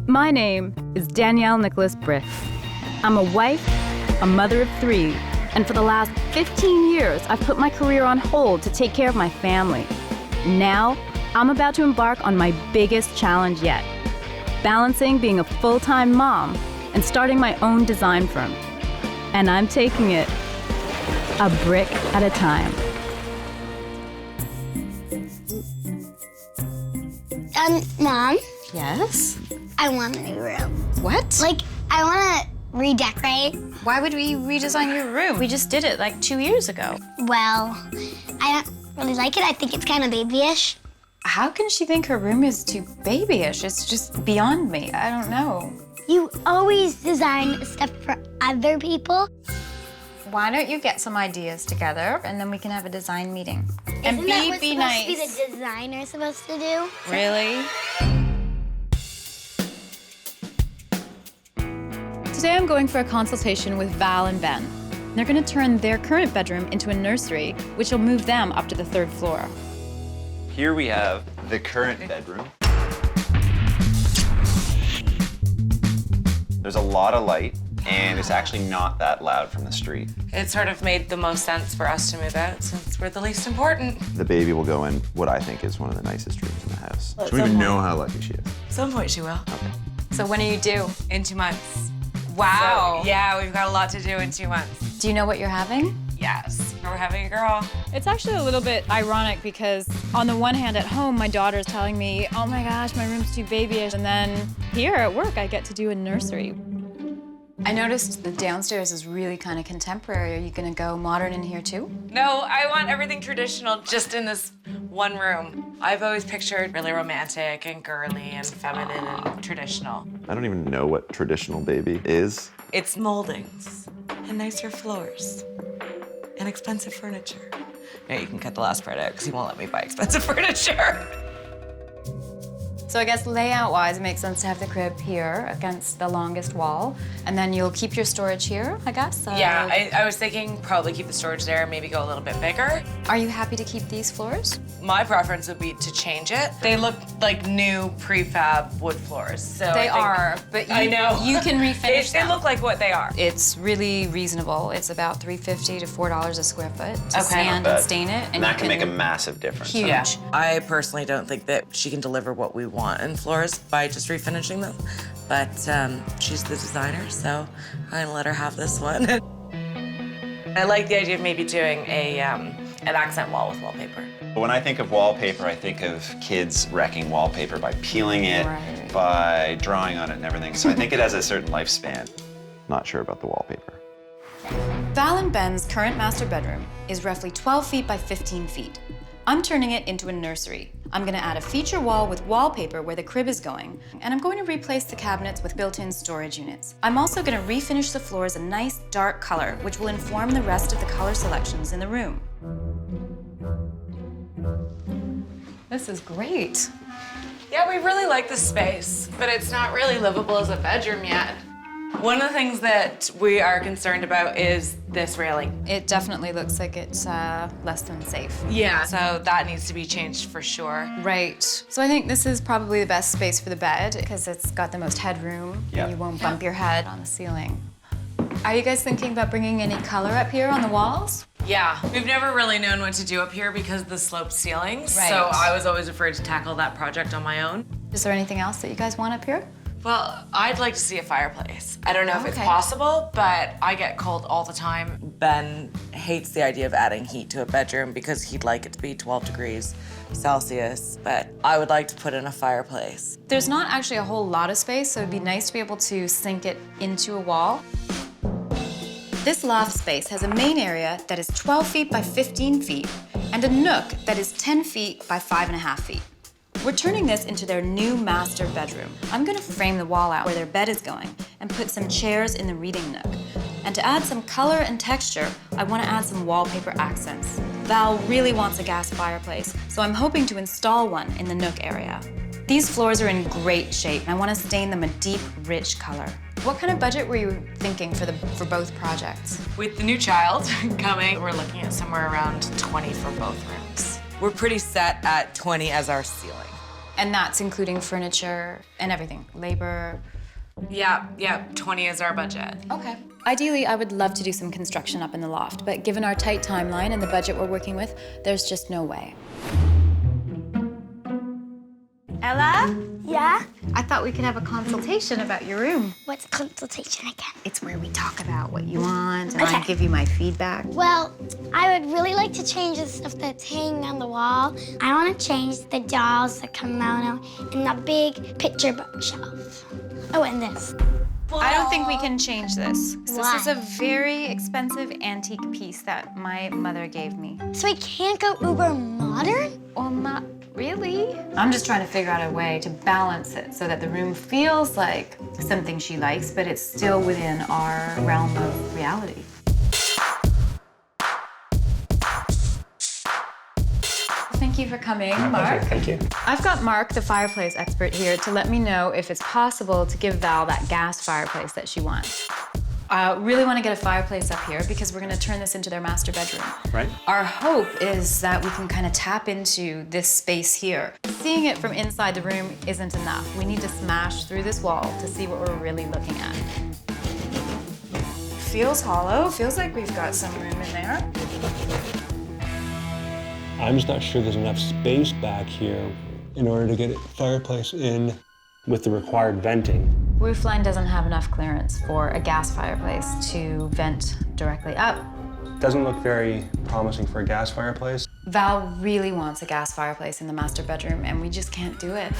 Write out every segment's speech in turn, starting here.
My name is Danielle Bryk. I'm a wife, a mother of 3, and for the last 15 years, I've put my career on hold to take care of my family. Now, I'm about to embark on my biggest challenge yet, balancing being a full-time mom and starting my own design firm. And I'm taking it a brick at a time. Mom, Yes? I want a new room. What? Like, I want to redecorate. Why would we redesign your room? We just did it like 2 years ago. Well, I don't really like it. I think it's kind of babyish. How can she think her room is too babyish? It's just beyond me. I don't know. You always design stuff for other people. Why don't you get some ideas together and then we can have a design meeting? And Isn't that what's be supposed nice. to be the designer supposed to do? Really? Today I'm going for a consultation with Val and Ben. They're going to turn their current bedroom into a nursery, which will move them up to the 3rd floor. Here we have the current bedroom. There's a lot of light, and it's actually not that loud from the street. It sort of made the most sense for us to move out since we're the least important. The baby will go in what I think is one of the nicest rooms in the house. She don't even know how lucky she is. At some point she will. Okay. So when are you due? In 2 months. Wow. So, yeah, we've got a lot to do in 2 months. Do you know what you're having? Yes, we're having a girl. It's actually a little bit ironic because on the one hand at home, my daughter's telling me, oh my gosh, my room's too babyish. And then here at work, I get to do a nursery. I noticed the downstairs is really kind of contemporary. Are you gonna go modern in here too? No, I want everything traditional just in this one room. I've always pictured really romantic and girly and feminine and traditional. I don't even know what traditional baby is. It's moldings and nicer floors and expensive furniture. No, you can cut the last part out because he won't let me buy expensive furniture. So I guess layout-wise, it makes sense to have the crib here against the longest wall, and then you'll keep your storage here, I guess? Yeah, I was thinking probably keep the storage there, maybe go a little bit bigger. Are you happy to keep these floors? My preference would be to change it. They look like new prefab wood floors. So They I think, are, but I know. you can refinish They them. look like what they are. It's really reasonable. It's about $3.50 to $4 a square foot to Okay. sand and stain it. And that can make a massive difference. Huge. Yeah. I personally don't think that she can deliver what we want in floors by just refinishing them. But she's the designer, so I'm gonna let her have this one. I like the idea of maybe doing an accent wall with wallpaper. When I think of wallpaper, I think of kids wrecking wallpaper by peeling it, Right. by drawing on it and everything. So I think it has a certain lifespan. Not sure about the wallpaper. Val and Ben's current master bedroom is roughly 12 feet by 15 feet. I'm turning it into a nursery. I'm gonna add a feature wall with wallpaper where the crib is going, and I'm going to replace the cabinets with built-in storage units. I'm also gonna refinish the floors a nice dark color, which will inform the rest of the color selections in the room. This is great. Yeah, we really like this space, but it's not really livable as a bedroom yet. One of the things that we are concerned about is this railing. It definitely looks like it's less than safe. Yeah. So that needs to be changed for sure. Right. So I think this is probably the best space for the bed because it's got the most headroom Yeah. and you won't bump your head on the ceiling. Are you guys thinking about bringing any color up here on the walls? Yeah, we've never really known what to do up here because of the sloped ceilings. Right. So I was always afraid to tackle that project on my own. Is there anything else that you guys want up here? Well, I'd like to see a fireplace. I don't know if it's Okay. possible, but I get cold all the time. Ben hates the idea of adding heat to a bedroom because he'd like it to be 12 degrees Celsius, but I would like to put in a fireplace. There's not actually a whole lot of space, so it'd be nice to be able to sink it into a wall. This loft space has a main area that is 12 feet by 15 feet and a nook that is 10 feet by 5.5 feet. We're turning this into their new master bedroom. I'm gonna frame the wall out where their bed is going and put some chairs in the reading nook. And to add some color and texture, I wanna add some wallpaper accents. Val really wants a gas fireplace, so I'm hoping to install one in the nook area. These floors are in great shape, and I wanna stain them a deep, rich color. What kind of budget were you thinking for both projects? With the new child coming, we're looking at somewhere around 20 for both rooms. We're pretty set at 20 as our ceiling. And that's including furniture and everything, labor. Yeah, 20 is our budget. Okay. Ideally, I would love to do some construction up in the loft, but given our tight timeline and the budget we're working with, there's just no way. Ella? Yeah? I thought we could have a consultation about your room. What's consultation again? It's where we talk about what you want, and I Okay. give you my feedback. Well, I would really like to change the stuff that's hanging on the wall. I want to change the dolls, the kimono, and the big picture bookshelf. Oh, and this. I don't think we can change this. Why? This is a very expensive antique piece that my mother gave me. So we can't go uber modern? Well, not really. I'm just trying to figure out a way to balance it so that the room feels like something she likes, but it's still within our realm of reality. Thank you for coming, Mark. Thank you. I've got Mark, the fireplace expert, here to let me know if it's possible to give Val that gas fireplace that she wants. I really want to get a fireplace up here because we're going to turn this into their master bedroom. Right. Our hope is that we can kind of tap into this space here. Seeing it from inside the room isn't enough. We need to smash through this wall to see what we're really looking at. Feels hollow. Feels like we've got some room in there. I'm just not sure there's enough space back here in order to get a fireplace in with the required venting. Roofline doesn't have enough clearance for a gas fireplace to vent directly up. Doesn't look very promising for a gas fireplace. Val really wants a gas fireplace in the master bedroom, and we just can't do it.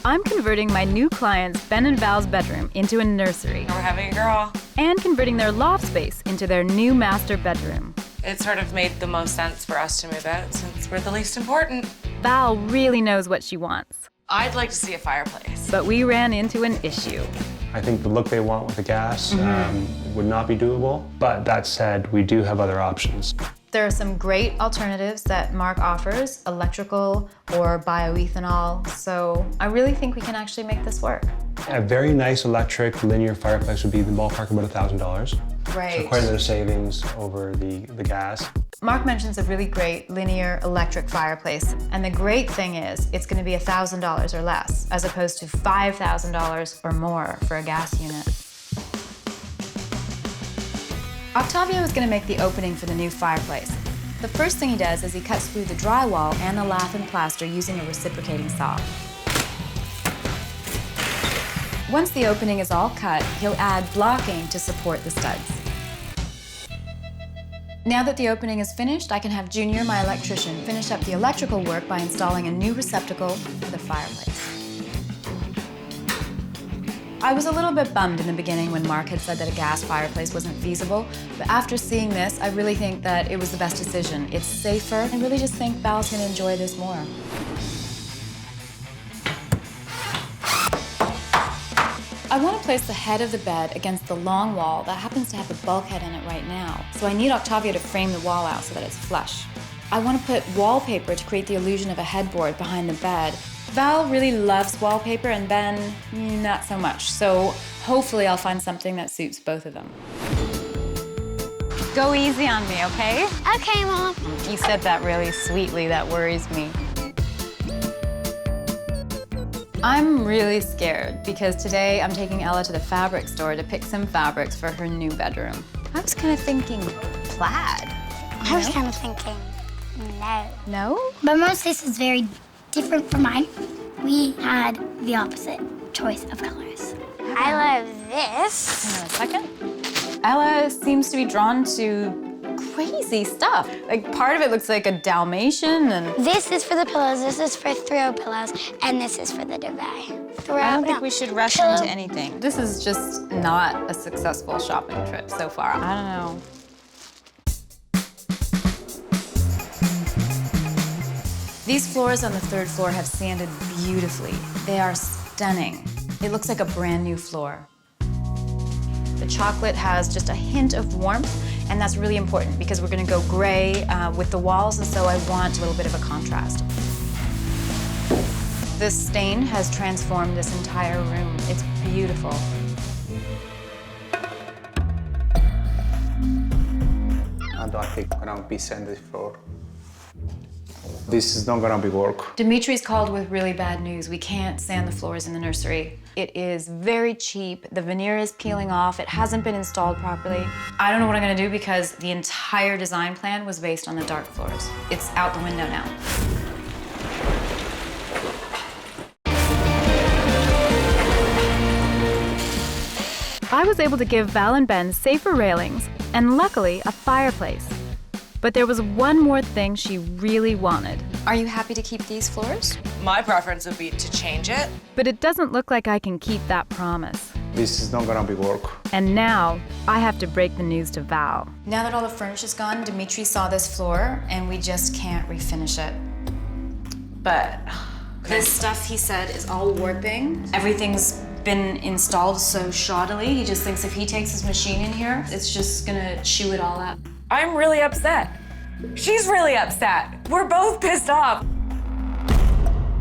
I'm converting my new clients' Ben and Val's bedroom into a nursery We're having a girl. and converting their loft space into their new master bedroom. It sort of made the most sense for us to move out since we're the least important. Val really knows what she wants, I'd like to see a fireplace. but we ran into an issue. I think the look they want with the gas would not be doable. But that said, we do have other options. There are some great alternatives that Mark offers, electrical or bioethanol, so I really think we can actually make this work. A very nice electric linear fireplace would be the ballpark about $1,000. Right. So quite a bit of savings over the gas. Mark mentions a really great linear electric fireplace, and the great thing is it's going to be $1,000 or less, as opposed to $5,000 or more for a gas unit. Octavio is going to make the opening for the new fireplace. The first thing he does is he cuts through the drywall and the lath and plaster using a reciprocating saw. Once the opening is all cut, he'll add blocking to support the studs. Now that the opening is finished, I can have Junior, my electrician, finish up the electrical work by installing a new receptacle for the fireplace. I was a little bit bummed in the beginning when Mark had said that a gas fireplace wasn't feasible, but after seeing this, I really think that it was the best decision. It's safer. I really just think Val's gonna enjoy this more. I want to place the head of the bed against the long wall that happens to have a bulkhead in it right now, so I need Octavio to frame the wall out so that it's flush. I want to put wallpaper to create the illusion of a headboard behind the bed. Val really loves wallpaper and Ben, not so much, so hopefully I'll find something that suits both of them. Go easy on me, okay? Okay, Mom. You said that really sweetly, that worries me. I'm really scared because today I'm taking Ella to the fabric store to pick some fabrics for her new bedroom. I was kind of thinking plaid. I was kind of thinking, no. No? But Mom's taste is very different from mine. We had the opposite choice of colors. I love this. Hang on a second. Ella seems to be drawn to crazy stuff. Like, part of it looks like a Dalmatian and... This is for the pillows, this is for throw pillows, and this is for the duvet. I don't think we should rush into anything. This is just not a successful shopping trip so far. I don't know. These floors on the third floor have sanded beautifully. They are stunning. It looks like a brand new floor. The chocolate has just a hint of warmth, and that's really important because we're gonna go gray with the walls, and so I want a little bit of a contrast. This stain has transformed this entire room. It's beautiful. don't think gonna be sanded floor. This is not gonna be work. Dimitri's called with really bad news. We can't sand the floors in the nursery. It is very cheap. The veneer is peeling off. It hasn't been installed properly. I don't know what I'm gonna do because the entire design plan was based on the dark floors. It's out the window now. I was able to give Val and Ben safer railings and luckily a fireplace. But there was one more thing she really wanted. Are you happy to keep these floors? My preference would be to change it. But it doesn't look like I can keep that promise. This is not gonna be work. And now I have to break the news to Val. Now that all the furniture's gone, Dimitri saw this floor and we just can't refinish it. But This stuff, he said, is all warping. Everything's been installed so shoddily. He just thinks if he takes his machine in here, it's just gonna chew it all up. I'm really upset. She's really upset. We're both pissed off.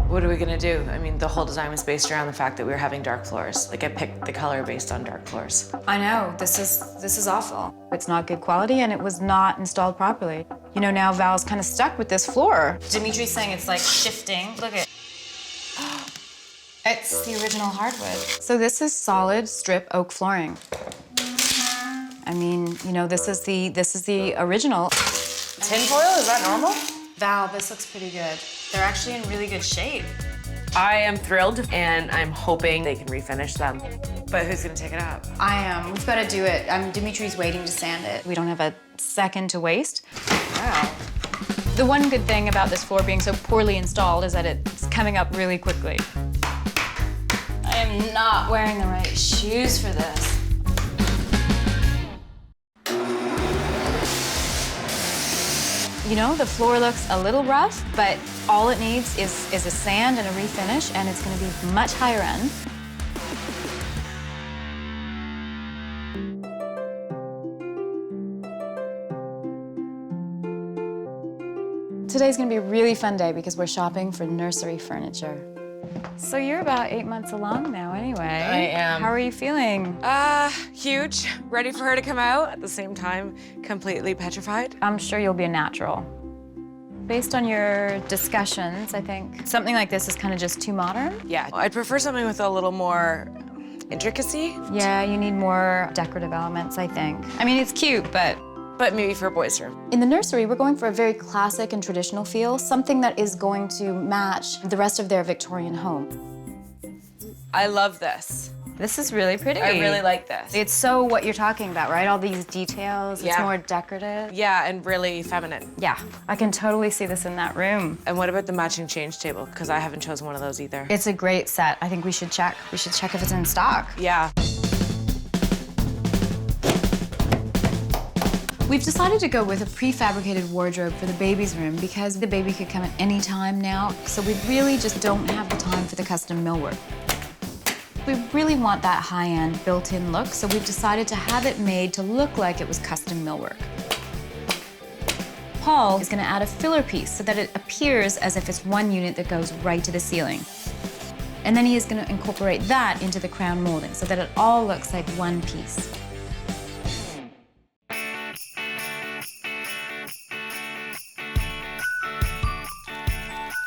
What are we gonna do? I mean, the whole design was based around the fact that we were having dark floors. Like, I picked the color based on dark floors. I know, this is awful. It's not good quality and it was not installed properly. You know, now Val's kind of stuck with this floor. Dimitri's saying it's like shifting. Look at it's the original hardwood. So this is solid strip oak flooring. I mean, you know, this is the original. Tinfoil, is that normal? Val, this looks pretty good. They're actually in really good shape. I am thrilled, and I'm hoping they can refinish them. But who's gonna take it up? I am. We've got to do it. Dimitri's waiting to sand it. We don't have a second to waste. Wow. The one good thing about this floor being so poorly installed is that it's coming up really quickly. I am not wearing the right shoes for this. You know, the floor looks a little rough, but all it needs is a sand and a refinish, and it's gonna be much higher end. Today's gonna be a really fun day because we're shopping for nursery furniture. So you're about 8 months along now anyway. I am. How are you feeling? Huge. Ready for her to come out. At the same time, completely petrified. I'm sure you'll be a natural. Based on your discussions, I think something like this is kind of just too modern. Yeah, I'd prefer something with a little more intricacy. Yeah, you need more decorative elements, I think. I mean, it's cute, but maybe for a boys' room. in the nursery, we're going for a very classic and traditional feel, something that is going to match the rest of their Victorian home. I love this. This is really pretty. I really like this. It's so what you're talking about, right? All these details, it's Yeah. more decorative. Yeah, and really feminine. Yeah, I can totally see this in that room. And what about the matching change table? Because I haven't chosen one of those either. It's a great set. I think we should check. We should check if it's in stock. Yeah. We've decided to go with a prefabricated wardrobe for the baby's room because the baby could come at any time now, so we really just don't have the time for the custom millwork. We really want that high-end built-in look, so we've decided to have it made to look like it was custom millwork. Paul is gonna add a filler piece so that it appears as if it's one unit that goes right to the ceiling. And then he is gonna incorporate that into the crown molding so that it all looks like one piece.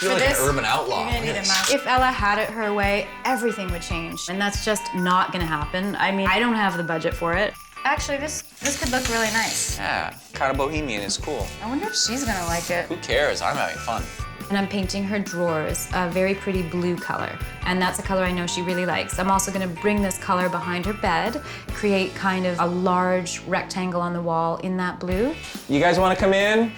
You're like an urban outlaw. You're gonna need a mask. If Ella had it her way, everything would change. And that's just not gonna happen. I mean, I don't have the budget for it. Actually, this could look really nice. Yeah, kind of bohemian is cool. I wonder if she's gonna like it. Who cares? I'm having fun. And I'm painting her drawers a very pretty blue color. And that's a color I know she really likes. I'm also gonna bring this color behind her bed, create kind of a large rectangle on the wall in that blue. You guys wanna come in?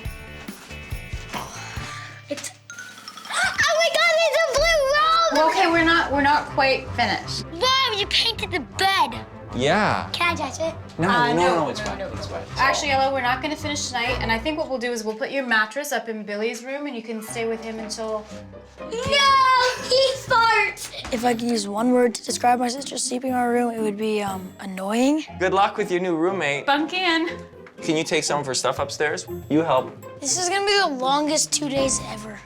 Oh my God, there's a blue roll! Okay, we're not quite finished. Mom, you painted the bed. Yeah. Can I touch it? No, it's fine. It's fine. Actually, Ella, we're not gonna finish tonight, and I think what we'll do is we'll put your mattress up in Billy's room and you can stay with him until... No, he farts! If I could use one word to describe my sister sleeping in our room, it would be annoying. Good luck with your new roommate. Bunk in. Can you take some of her stuff upstairs? You help. This is gonna be the longest 2 days ever.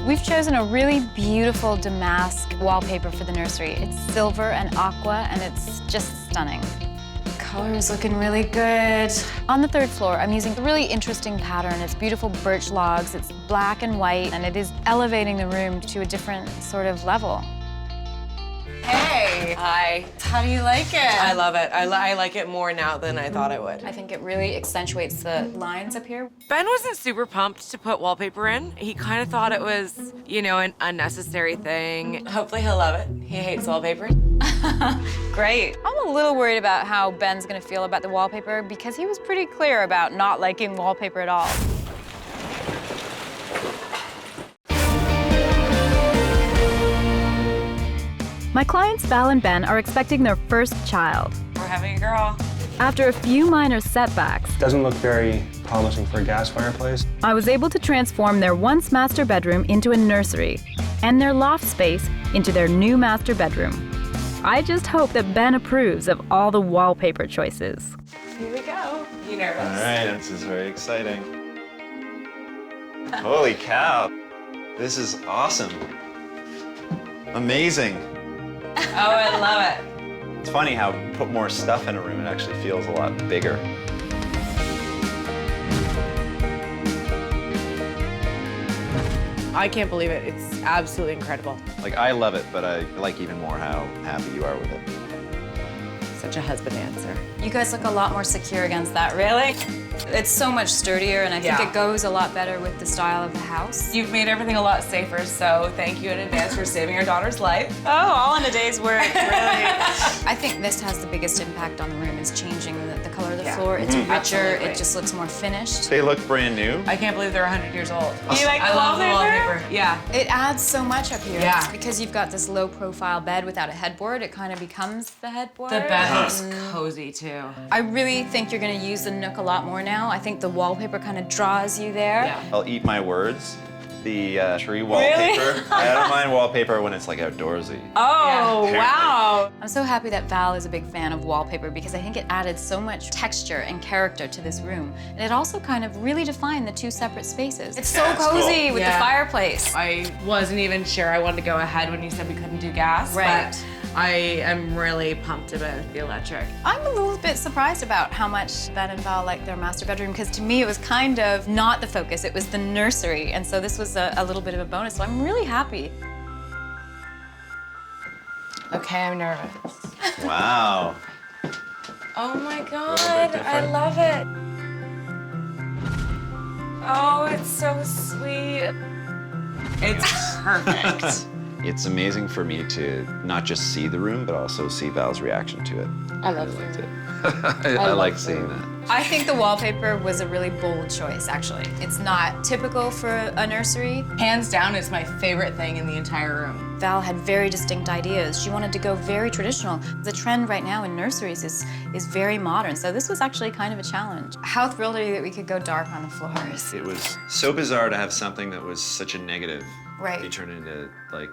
We've chosen a really beautiful damask wallpaper for the nursery. It's silver and aqua, and it's just stunning. color is looking really good. On the 3rd floor, I'm using a really interesting pattern. It's beautiful birch logs, it's black and white, and it is elevating the room to a different sort of level. Hey. Hi. How do you like it? I love it. I like it more now than I thought I would. I think it really accentuates the lines up here. Ben wasn't super pumped to put wallpaper in. He kind of thought it was, you know, an unnecessary thing. Hopefully he'll love it. He hates wallpaper. Great. I'm a little worried about how Ben's gonna feel about the wallpaper because he was pretty clear about not liking wallpaper at all. My clients Val and Ben are expecting their first child. We're having a girl. After a few minor setbacks, Doesn't look very promising for a gas fireplace. I was able to transform their once master bedroom into a nursery and their loft space into their new master bedroom. I just hope that Ben approves of all the wallpaper choices. Here we go. You nervous? All right, this is very exciting. Holy cow. This is awesome. Amazing. Oh, I love it. It's funny how put more stuff in a room, it actually feels a lot bigger. I can't believe it. It's absolutely incredible. Like, I love it, but I like even more how happy you are with it. Such a husband answer. You guys look a lot more secure against that, really? It's so much sturdier, and I think Yeah. it goes a lot better with the style of the house. You've made everything a lot safer, so thank you in advance for saving our daughter's life. Oh, all in a day's work, really. I think this has the biggest impact on the room, is changing the color of the Yeah. floor. It's richer, Absolutely. it just looks more finished. They look brand new. I can't believe they're 100 years old. You like I the love the wallpaper? wallpaper. Yeah. It adds so much up here. Yeah. It's because you've got this low-profile bed without a headboard, it kind of becomes the headboard. The bed looks cozy too. I really think you're going to use the nook a lot more now. I think the wallpaper kind of draws you there. Yeah. I'll eat my words. The tree wallpaper. I don't mind wallpaper when it's like outdoorsy. Oh, Yeah. wow. I'm so happy that Val is a big fan of wallpaper because I think it added so much texture and character to this room. And it also kind of really defined the two separate spaces. It's so Yeah, it's cozy cool. with Yeah. the fireplace. I wasn't even sure I wanted to go ahead when you said we couldn't do gas. Right. But I am really pumped about the electric. I'm a little bit surprised about how much Ben and Val like their master bedroom because to me it was kind of not the focus, it was the nursery. And so this was a little bit of a bonus, so I'm really happy. Okay, I'm nervous. Wow. Oh my God, bit different. I love it. Oh, it's so sweet. It's perfect. It's amazing for me to not just see the room, but also see Val's reaction to it. I love liked it. it. I like seeing that. I think the wallpaper was a really bold choice, actually. It's not typical for a nursery. Hands down, it's my favorite thing in the entire room. Val had very distinct ideas. She wanted to go very traditional. The trend right now in nurseries is very modern, so this was actually kind of a challenge. How thrilled are you that we could go dark on the floors? It was so bizarre to have something that was such a negative Right. be turned into like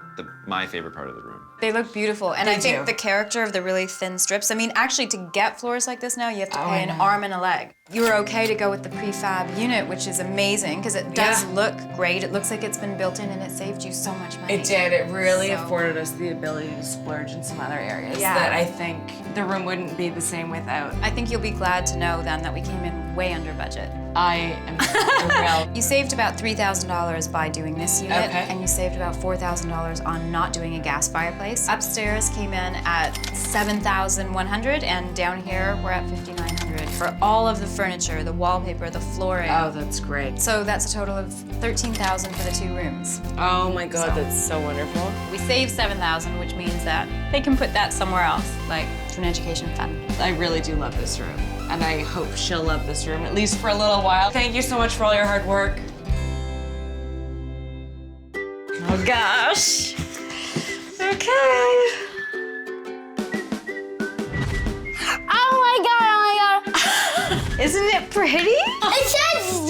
my favorite part of the room. They look beautiful, and They I think do. the character of the really thin strips, I mean, actually to get floors like this now, you have to Oh, pay I an know. arm and a leg. You were okay to go with the prefab unit, which is amazing, because it does Yeah. look great. It looks like it's been built in, and it saved you so much money. It did. It really So- afforded us the ability to splurge in some other areas Yeah. that I think the room wouldn't be the same without. I think you'll be glad to know then that we came in way under budget. I am thrilled. You saved about $3,000 by doing this unit, Okay. and you saved about $4,000 on not doing a gas fireplace. Upstairs came in at $7,100, and down here we're at $5,900 for all of the furniture, the wallpaper, the flooring. Oh, that's great. So that's a total of $13,000 for the 2 rooms. Oh my God, So- that's so wonderful. We saved $7,000, which means that they can put that somewhere else, like to an education fund. I really do love this room, and I hope she'll love this room, at least for a little while. Thank you so much for all your hard work. Oh gosh. Okay. Oh my god, Isn't it pretty? It says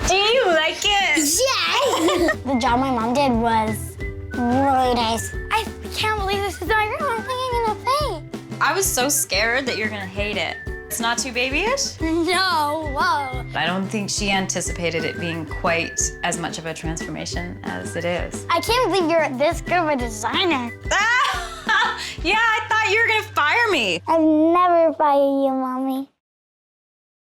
Do you like it? yes! The job my mom did was really nice. I can't believe this is my room. I'm thinking in a thing. I was so scared that you're gonna hate it. It's not too babyish? No, whoa. I don't think she anticipated it being quite as much of a transformation as it is. I can't believe you're this good of a designer. Yeah, I thought thought you were gonna fire me. I've never fired you, Mommy.